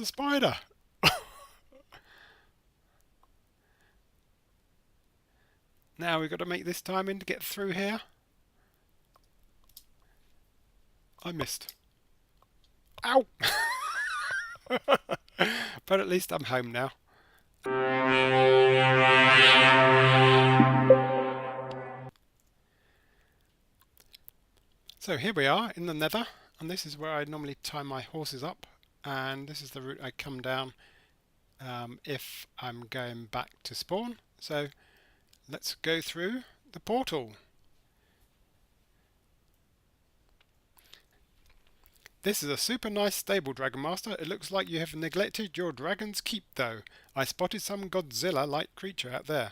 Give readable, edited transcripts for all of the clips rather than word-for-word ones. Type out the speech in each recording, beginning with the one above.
a spider. Now we've got to make this timing to get through here. I missed. Ow! But at least I'm home now. So here we are in the nether, and this is where I normally tie my horses up, and this is the route I come down if I'm going back to spawn. So let's go through the portal. This is a super nice stable, Dragon Master. It looks like you have neglected your dragon's keep though. I spotted some Godzilla-like creature out there.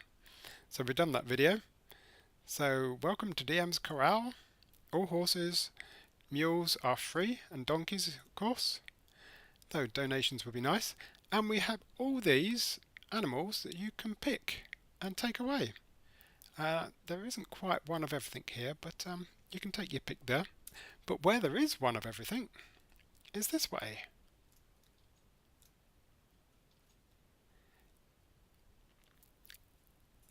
So we've done that video. So welcome to DM's Corral. All horses, mules are free, and donkeys of course. Though donations would be nice. And we have all these animals that you can pick and take away. There isn't quite one of everything here, but you can take your pick there. But where there is one of everything is this way.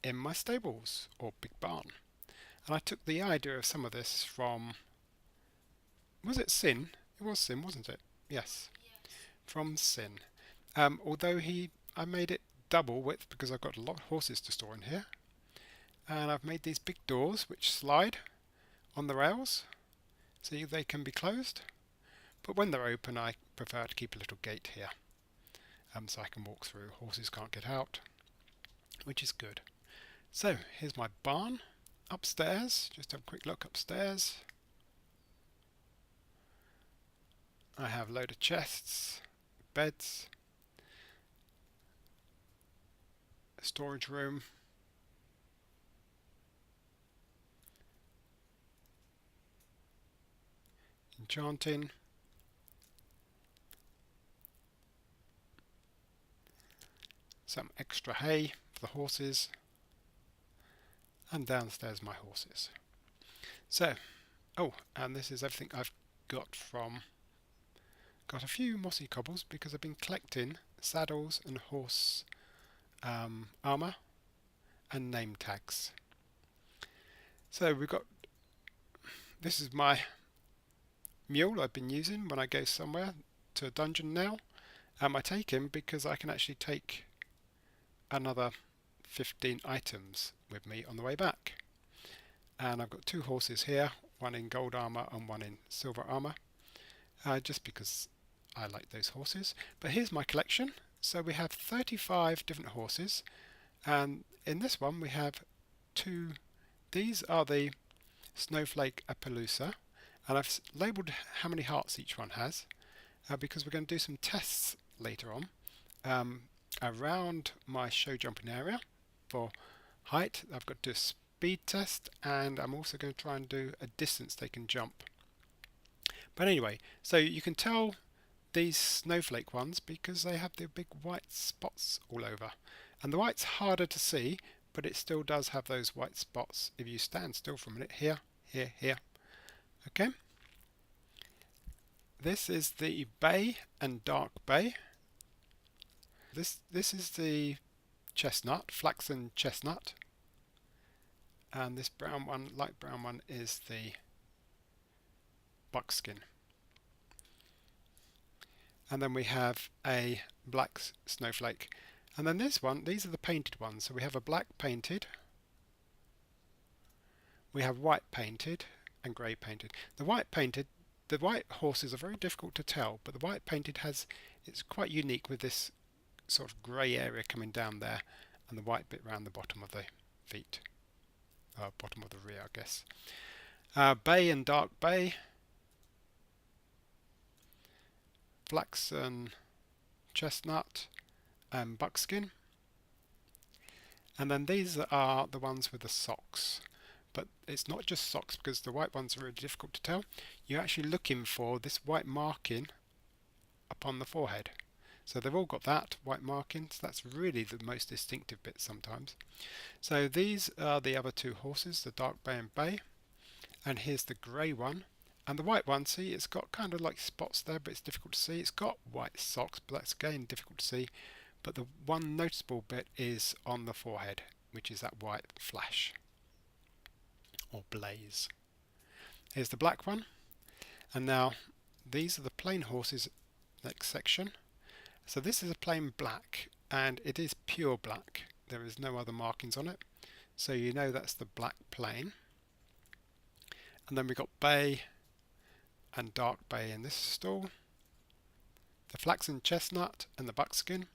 In my stables, or big barn. And I took the idea of some of this from... Was it Sin? It was Sin, wasn't it? Yes. From Sin. Although I made it double width because I've got a lot of horses to store in here. And I've made these big doors which slide on the rails so they can be closed. But when they're open I prefer to keep a little gate here so I can walk through. Horses can't get out, which is good. So here's my barn upstairs. Just have a quick look upstairs. I have a load of chests, beds, a storage room, enchanting, some extra hay for the horses, and downstairs my horses. So, oh, and this is everything I've got a few mossy cobbles because I've been collecting saddles and horse armour and name tags. So this is my mule I've been using when I go somewhere to a dungeon now. I take him because I can actually take another 15 items with me on the way back. And I've got two horses here, one in gold armour and one in silver armour, just because I like those horses. But here's my collection. So we have 35 different horses, and in this one we have two. These are the Snowflake Appaloosa, and I've labelled how many hearts each one has because we're going to do some tests later on around my show jumping area. For height I've got to do a speed test, and I'm also going to try and do a distance they can jump. But anyway, so you can tell these snowflake ones because they have the big white spots all over, and the white's harder to see, but it still does have those white spots if you stand still for a minute. Here, here, here. Okay, this is the bay and dark bay. This is the chestnut, flaxen chestnut, and this brown one, light brown one, is the buckskin. And then we have a black snowflake, and then this one, these are the painted ones. So we have a black painted, we have white painted and grey painted. The white painted, the white horses are very difficult to tell, but the white painted it's quite unique with this sort of grey area coming down there and the white bit around the bottom of the feet, bottom of the rear, I guess. Bay and dark bay, flaxen chestnut and buckskin, and then these are the ones with the socks. But it's not just socks, because the white ones are really difficult to tell. You're actually looking for this white marking upon the forehead. So they've all got that white marking, so that's really the most distinctive bit sometimes. So these are the other two horses, the dark bay and bay, and here's the grey one, And the white one, see, it's got kind of like spots there, but it's difficult to see. It's got white socks, but that's again difficult to see. But the one noticeable bit is on the forehead, which is that white flash or blaze. Here's the black one. And now these are the plain horses, next section. So this is a plain black, and it is pure black. There is no other markings on it. So you know that's the black plain. And then we've got bay and dark bay in this stall, the flaxen chestnut and the buckskin,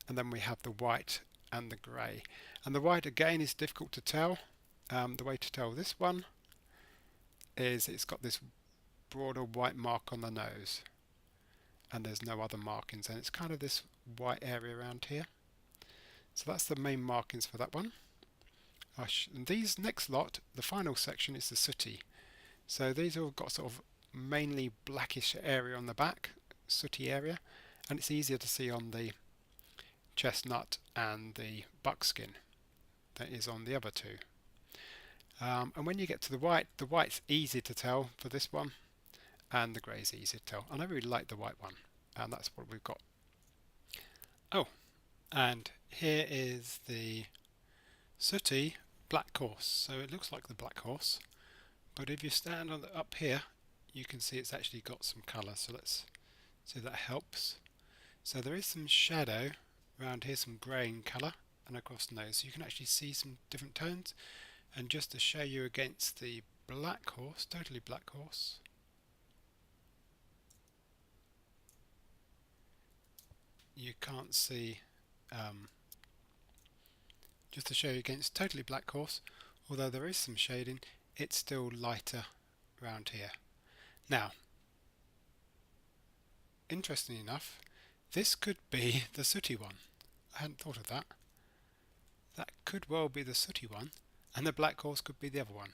and then we have the white and the grey. And the white again is difficult to tell. The way to tell this one is it's got this broader white mark on the nose, and there's no other markings, and it's kind of this white area around here. So that's the main markings for that one. And these next lot, the final section, is the sooty. So these all got sort of mainly blackish area on the back, sooty area, and it's easier to see on the chestnut and the buckskin than it is on the other two. And when you get to the white's easy to tell for this one, and the grey is easy to tell. And I really like the white one, and that's what we've got. Oh, and here is the sooty black horse. So it looks like the black horse, but if you stand on up here, you can see it's actually got some colour. So let's see if that helps. So there is some shadow around here, some grey in colour, and across the nose. So you can actually see some different tones. And just to show you against the black horse, totally black horse, you can't see, just to show you against totally black horse, although there is some shading, it's still lighter around here. Now, interestingly enough, this could be the sooty one. I hadn't thought of that. That could well be the sooty one, and the black horse could be the other one.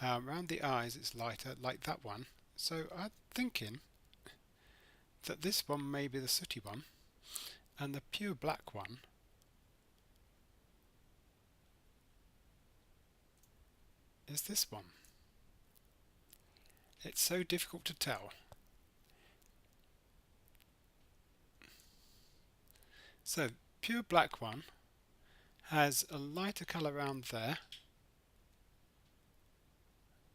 Around the eyes it's lighter, like that one, so I'm thinking that this one may be the sooty one, and the pure black one is this one. It's so difficult to tell. So pure black one has a lighter colour around there,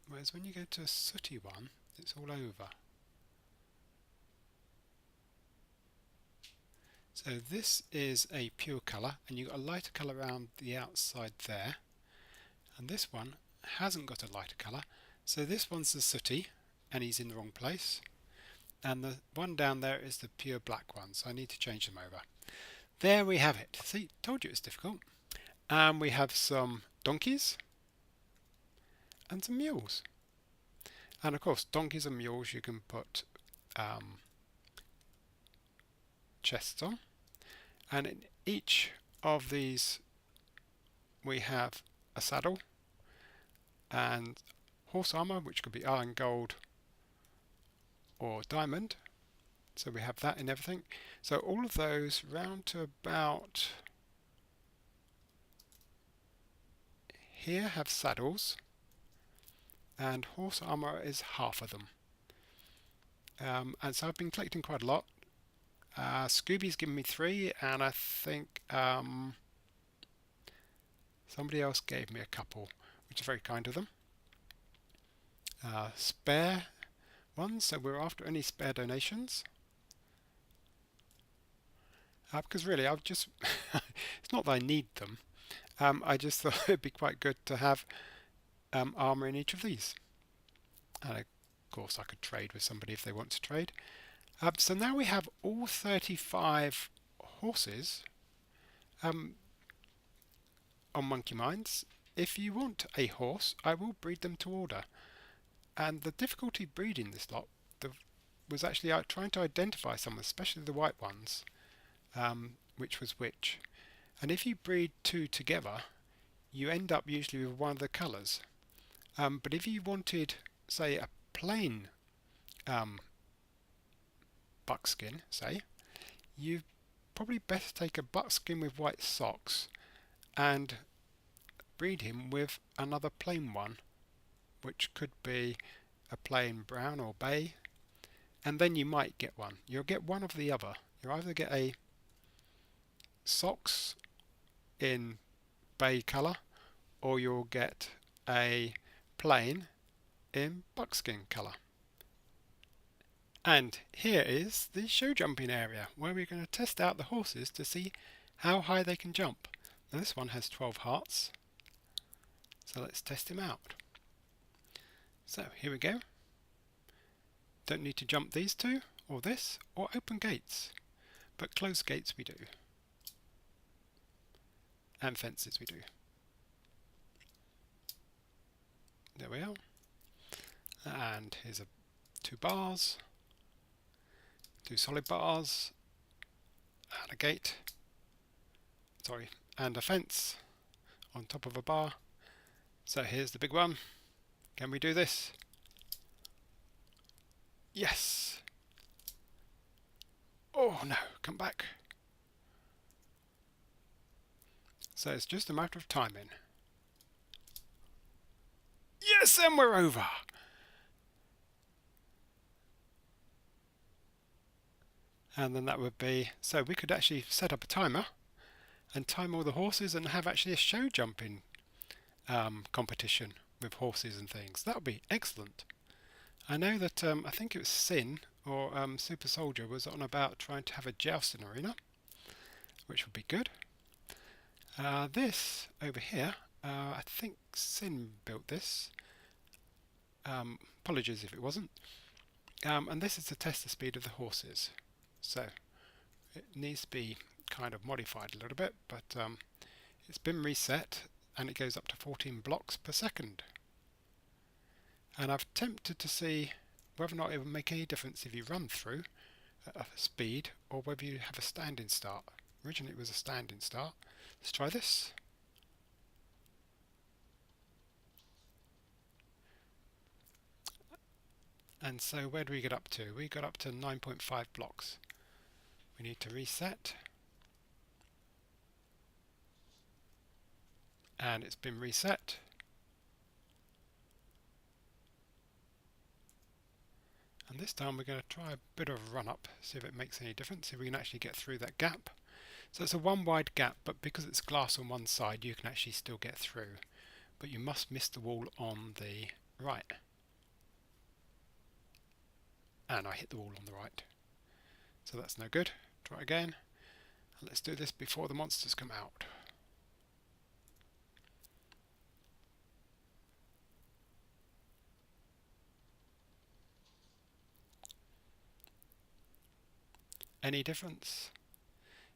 whereas when you go to a sooty one, it's all over. So this is a pure colour, and you've got a lighter colour around the outside there, and this one hasn't got a lighter colour. So this one's the sooty, and he's in the wrong place, and the one down there is the pure black one, so I need to change them over. There we have it. See, told you it's difficult. And we have some donkeys and some mules. And of course, donkeys and mules you can put chests on. And in each of these we have a saddle and horse armour, which could be iron, gold or diamond. So we have that in everything. So all of those round to about here have saddles, and horse armour is half of them. And so I've been collecting quite a lot. Scooby's given me 3, and I think somebody else gave me a couple, which is very kind of them. Spare ones, so we're after any spare donations. Because really, I've just it's not that I need them. I just thought it'd be quite good to have armour in each of these. And of course I could trade with somebody if they want to trade. So now we have all 35 horses on Monkey Minds. If you want a horse, I will breed them to order. And the difficulty breeding this lot was actually trying to identify some, especially the white ones, which was which. And if you breed 2 together, you end up usually with one of the colours. But if you wanted, say, a plain buckskin, say, you probably better take a buckskin with white socks and breed him with another plain one, which could be a plain brown or bay, and then you might get one. You'll get one of the other. You'll either get a socks in bay colour, or you'll get a plain in buckskin colour. And here is the show jumping area where we're going to test out the horses to see how high they can jump. Now this one has 12 hearts, so let's test him out. So here we go. Don't need to jump these two, or this, or open gates, but closed gates we do, and fences we do. There we are. And here's two bars, two solid bars, and a gate, and a fence on top of a bar. So here's the big one. Can we do this? Yes! Oh no, come back. So it's just a matter of timing. Yes, and we're over! And then that would be, so we could actually set up a timer and time all the horses and have actually a show jumping competition with horses and things. That would be excellent. I know that I think it was Sin or Super Soldier was on about trying to have a jousting arena, which would be good. This over here, I think Sin built this. Apologies if it wasn't. And this is to test the speed of the horses. So it needs to be kind of modified a little bit, but it's been reset and it goes up to 14 blocks per second. And I've attempted to see whether or not it would make any difference if you run through at a speed or whether you have a standing start. Originally it was a standing start. Let's try this. And so where do we get up to? We got up to 9.5 blocks. We need to reset. And it's been reset. And this time we're going to try a bit of a run up, see if it makes any difference, see if we can actually get through that gap. So it's a one wide gap, but because it's glass on one side you can actually still get through. But you must miss the wall on the right. And I hit the wall on the right. So that's no good. Try again. And let's do this before the monsters come out. Any difference?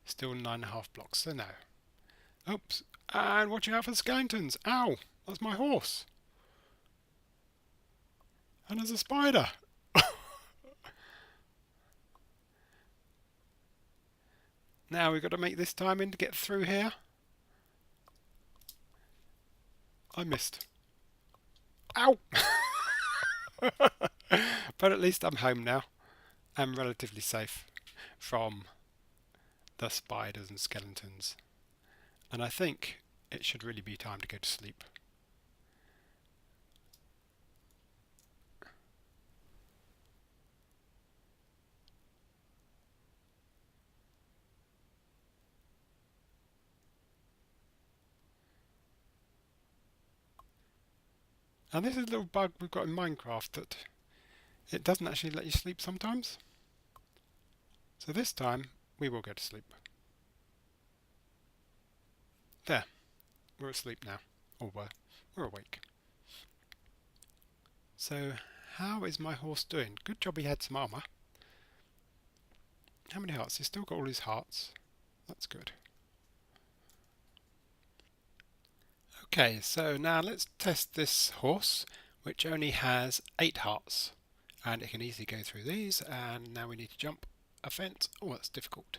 Still 9.5 blocks, so no. Oops. And watch out for the skeletons. Ow! That's my horse. And there's a spider. Now we've got to make this timing to get through here. I missed. Ow! But at least I'm home now. I'm relatively safe from the spiders and skeletons. And I think it should really be time to go to sleep. And this is a little bug we've got in Minecraft that it doesn't actually let you sleep sometimes. So this time we will go to sleep. There, we're asleep now, or we're awake. So how is my horse doing? Good job he had some armour. How many hearts? He's still got all his hearts. That's good. Okay, so now let's test this horse, which only has 8 hearts. And it can easily go through these, and now we need to jump a fence. Oh, that's difficult.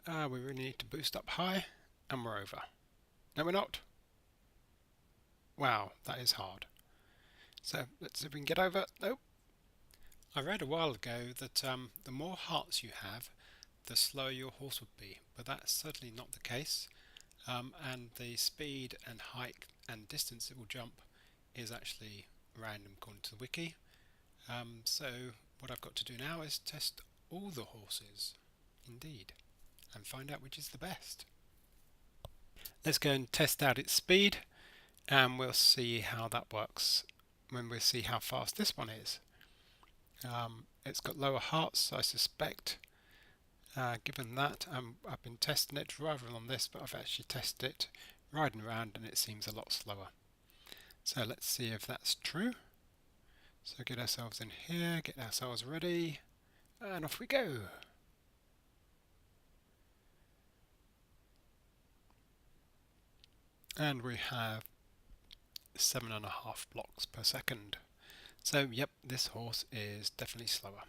We really need to boost up high, and we're over. No, we're not. Wow, that is hard. So let's see if we can get over. Nope. I read a while ago that the more hearts you have, the slower your horse would be, but that's certainly not the case. And the speed and height and distance it will jump is actually random according to the wiki. So what I've got to do now is test all the horses, indeed, and find out which is the best. Let's go and test out its speed, and we'll see how that works when we see how fast this one is. It's got lower hearts, I suspect. Given that, I've been testing it, driving on this, but I've actually tested it riding around and it seems a lot slower. So let's see if that's true. So get ourselves in here, get ourselves ready, and off we go. And we have 7.5 blocks per second. So yep, this horse is definitely slower.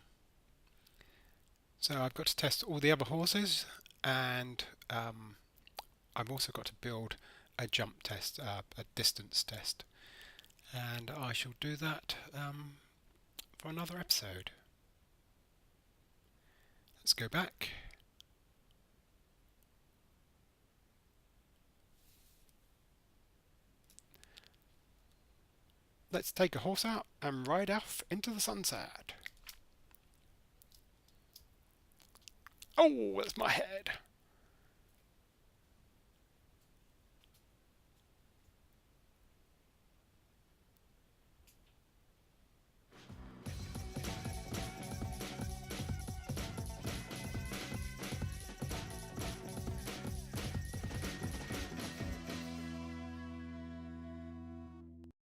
So I've got to test all the other horses, and I've also got to build a jump test, a distance test, and I shall do that for another episode. Let's go back. Let's take a horse out and ride off into the sunset. Oh, that's my head.